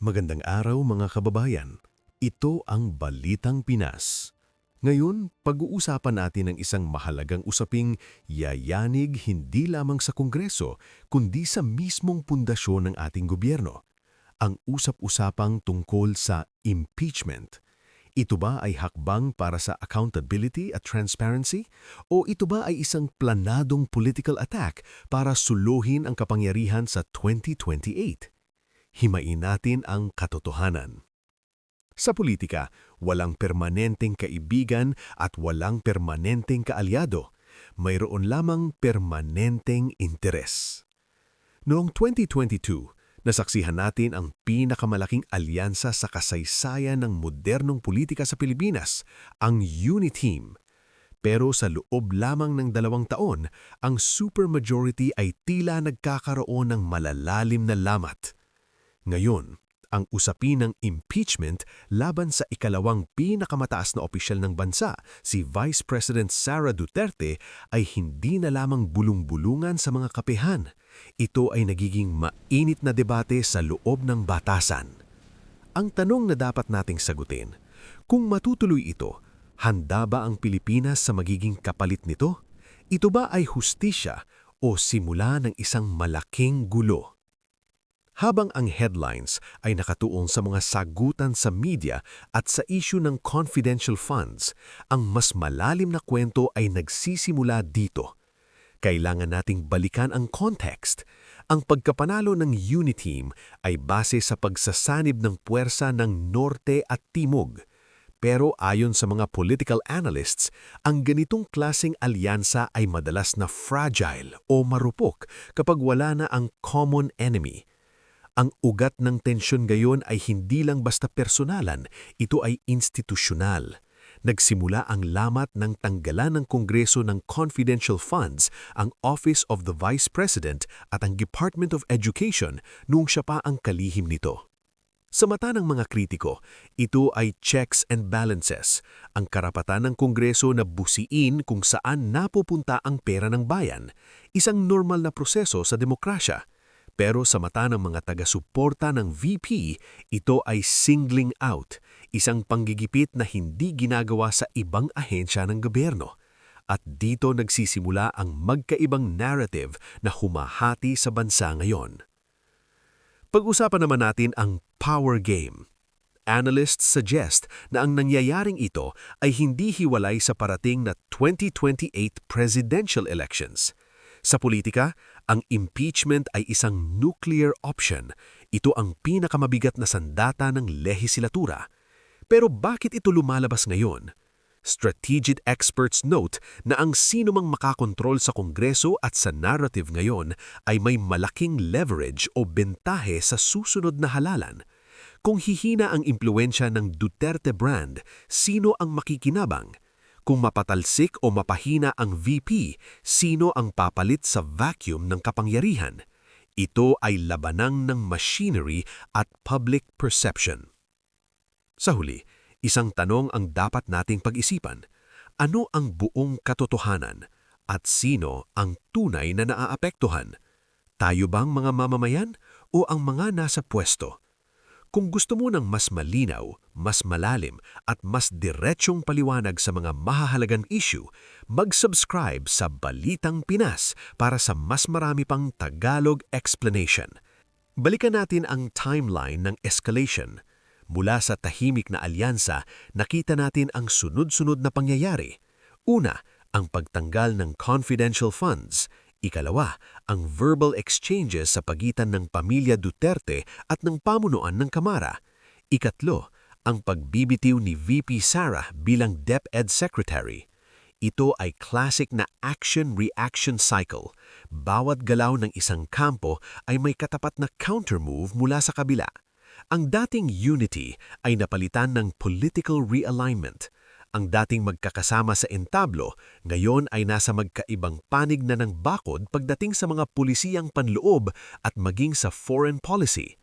Magandang araw mga kababayan. Ito ang Balitang Pinas. Ngayon, pag-uusapan natin ang isang mahalagang usaping yayanig hindi lamang sa Kongreso, kundi sa mismong pundasyon ng ating gobyerno. Ang usap-usapang tungkol sa impeachment. Ito ba ay hakbang para sa accountability at transparency? O ito ba ay isang planadong political attack para suluhin ang kapangyarihan sa 2028? Himain natin ang katotohanan. Sa politika, walang permanenteng kaibigan at walang permanenteng kaalyado. Mayroon lamang permanenteng interes. Noong 2022, nasaksihan natin ang pinakamalaking alyansa sa kasaysayan ng modernong politika sa Pilipinas, ang Uniteam. Pero sa loob lamang ng 2 taon, ang supermajority ay tila nagkakaroon ng malalalim na lamat. Ngayon, ang usapin ng impeachment laban sa ikalawang pinakamataas na opisyal ng bansa, si Vice President Sara Duterte, ay hindi na lamang bulong-bulungan sa mga kapihan. Ito ay nagiging mainit na debate sa loob ng batasan. Ang tanong na dapat nating sagutin, kung matutuloy ito, handa ba ang Pilipinas sa magiging kapalit nito? Ito ba ay hustisya o simula ng isang malaking gulo? Habang ang headlines ay nakatuon sa mga sagutan sa media at sa issue ng confidential funds, ang mas malalim na kwento ay nagsisimula dito. Kailangan nating balikan ang context. Ang pagkapanalo ng Uniteam ay base sa pagsasanib ng puwersa ng Norte at Timog. Pero ayon sa mga political analysts, ang ganitong klaseng alyansa ay madalas na fragile o marupok kapag wala na ang common enemy. Ang ugat ng tensyon gayon ay hindi lang basta personalan, ito ay institusyonal. Nagsimula ang lamat ng tanggalan ng Kongreso ng confidential funds, ang Office of the Vice President at ang Department of Education noong siya pa ang kalihim nito. Sa mata ng mga kritiko, ito ay checks and balances, ang karapatan ng Kongreso na busiin kung saan napupunta ang pera ng bayan, isang normal na proseso sa demokrasya. Pero sa mata ng mga taga-suporta ng VP, ito ay singling out, isang panggigipit na hindi ginagawa sa ibang ahensya ng gobyerno. At dito nagsisimula ang magkaibang narrative na humahati sa bansa ngayon. Pag-usapan naman natin ang power game. Analysts suggest na ang nangyayaring ito ay hindi hiwalay sa parating na 2028 presidential elections. Sa politika, ang impeachment ay isang nuclear option. Ito ang pinakamabigat na sandata ng lehislatura. Pero bakit ito lumalabas ngayon? Strategic experts note na ang sinumang makakontrol sa Kongreso at sa narrative ngayon ay may malaking leverage o bentahe sa susunod na halalan. Kung hihina ang impluensya ng Duterte brand, sino ang makikinabang? Kung mapatalsik o mapahina ang VP, sino ang papalit sa vacuum ng kapangyarihan? Ito ay labanang ng machinery at public perception. Sa huli, isang tanong ang dapat nating pag-isipan. Ano ang buong katotohanan? At sino ang tunay na naaapektuhan? Tayo bang mga mamamayan o ang mga nasa pwesto? Kung gusto mo ng mas malinaw, mas malalim at mas diretsyong paliwanag sa mga mahahalagang issue, mag-subscribe sa Balitang Pinas para sa mas marami pang Tagalog explanation. Balikan natin ang timeline ng escalation. Mula sa tahimik na alyansa, nakita natin ang sunod-sunod na pangyayari. Una, ang pagtanggal ng confidential funds. Ikalawa, ang verbal exchanges sa pagitan ng pamilya Duterte at ng pamunuan ng Kamara. Ikatlo, ang pagbibitiw ni VP Sara bilang DepEd Secretary. Ito ay classic na action-reaction cycle. Bawat galaw ng isang kampo ay may katapat na countermove mula sa kabila. Ang dating unity ay napalitan ng political realignment. Ang dating magkakasama sa entablo, ngayon ay nasa magkaibang panig na ng bakod pagdating sa mga pulisiyang panloob at maging sa foreign policy.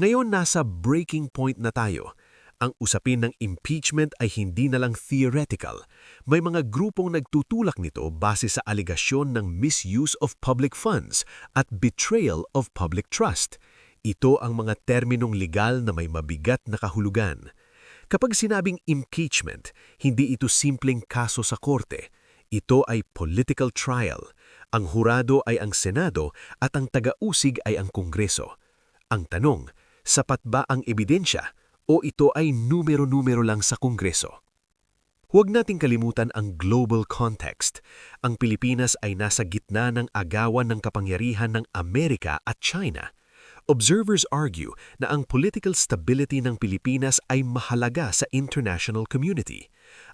Ngayon nasa breaking point na tayo. Ang usapin ng impeachment ay hindi na lang theoretical. May mga grupong nagtutulak nito base sa aligasyon ng misuse of public funds at betrayal of public trust. Ito ang mga terminong legal na may mabigat na kahulugan. Kapag sinabing impeachment, hindi ito simpleng kaso sa korte. Ito ay political trial. Ang hurado ay ang Senado at ang taga-usig ay ang Kongreso. Ang tanong, sapat ba ang ebidensya o ito ay numero-numero lang sa Kongreso? Huwag nating kalimutan ang global context. Ang Pilipinas ay nasa gitna ng agawan ng kapangyarihan ng Amerika at China. Observers argue na ang political stability ng Pilipinas ay mahalaga sa international community.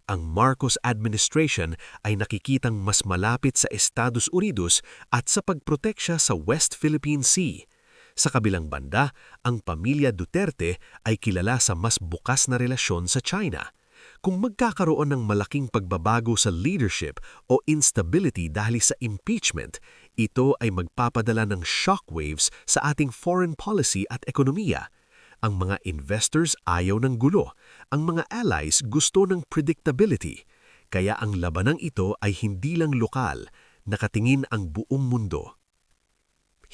Ang Marcos administration ay nakikitang mas malapit sa Estados Unidos at sa pagproteksya sa West Philippine Sea. Sa kabilang banda, ang pamilya Duterte ay kilala sa mas bukas na relasyon sa China. Kung magkakaroon ng malaking pagbabago sa leadership o instability dahil sa impeachment, ito ay magpapadala ng shockwaves sa ating foreign policy at ekonomiya. Ang mga investors ayaw ng gulo, ang mga allies gusto ng predictability. Kaya ang labanang ito ay hindi lang lokal, nakatingin ang buong mundo.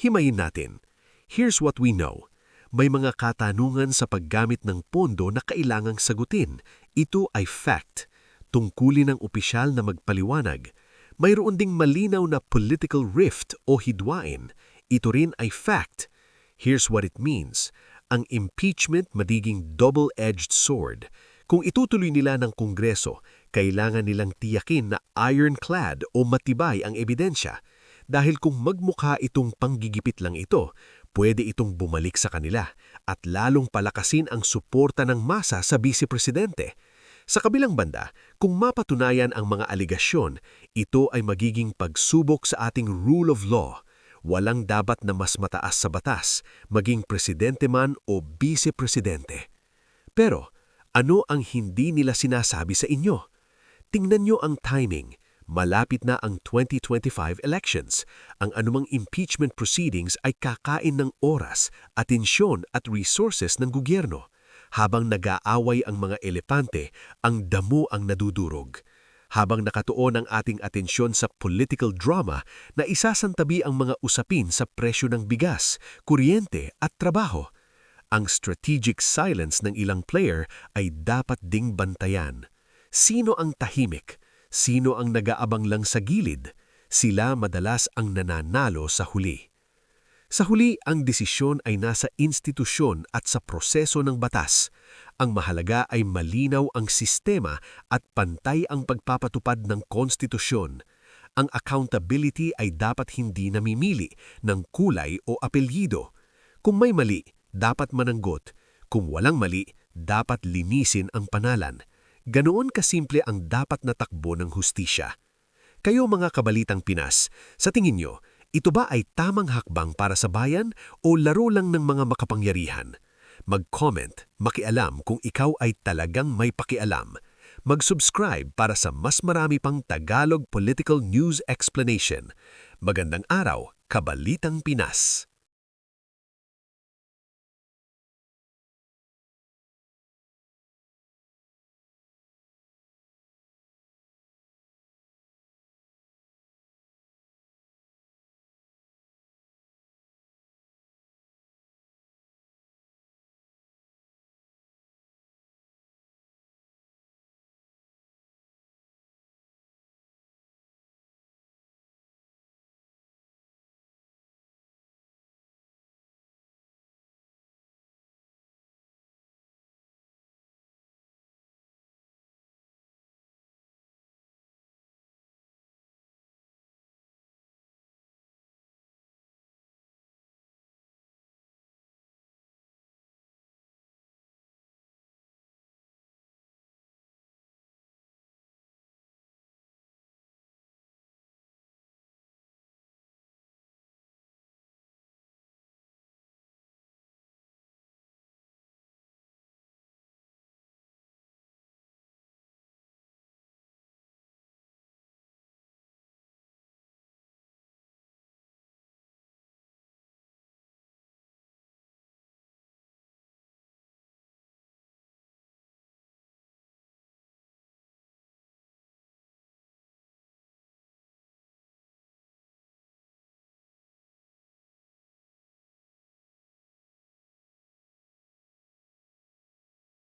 Himayin natin. Here's what we know. May mga katanungan sa paggamit ng pondo na kailangang sagutin. Ito ay fact. Tungkulin ng opisyal na magpaliwanag. Mayroon ding malinaw na political rift o hidwain. Ito rin ay fact. Here's what it means. Ang impeachment magiging double-edged sword. Kung itutuloy nila ng Kongreso, kailangan nilang tiyakin na ironclad o matibay ang ebidensya. Dahil kung magmukha itong panggigipit lang ito, pwede itong bumalik sa kanila at lalong palakasin ang suporta ng masa sa Vice-Presidente. Sa kabilang banda, kung mapatunayan ang mga aligasyon, ito ay magiging pagsubok sa ating rule of law. Walang dapat na mas mataas sa batas, maging presidente man o Vice-Presidente. Pero, ano ang hindi nila sinasabi sa inyo? Tingnan nyo ang timing. Malapit na ang 2025 elections. Ang anumang impeachment proceedings ay kakain ng oras, atensyon at resources ng gobyerno. Habang nag-aaway ang mga elepante, ang damo ang nadudurog. Habang nakatuon ang ating atensyon sa political drama na isasantabi ang mga usapin sa presyo ng bigas, kuryente at trabaho. Ang strategic silence ng ilang player ay dapat ding bantayan. Sino ang tahimik? Sino ang nag-aabang lang sa gilid? Sila madalas ang nananalo sa huli. Sa huli, ang desisyon ay nasa institusyon at sa proseso ng batas. Ang mahalaga ay malinaw ang sistema at pantay ang pagpapatupad ng konstitusyon. Ang accountability ay dapat hindi namimili ng kulay o apelyido. Kung may mali, dapat mananggot. Kung walang mali, dapat linisin ang panalan. Ganoon kasimple ang dapat na takbo ng hustisya. Kayo mga kabalitang Pinas, sa tingin nyo, ito ba ay tamang hakbang para sa bayan o laro lang ng mga makapangyarihan? Mag-comment, makialam kung ikaw ay talagang may pakialam. Mag-subscribe para sa mas marami pang Tagalog political news explanation. Magandang araw, Kabalitang Pinas!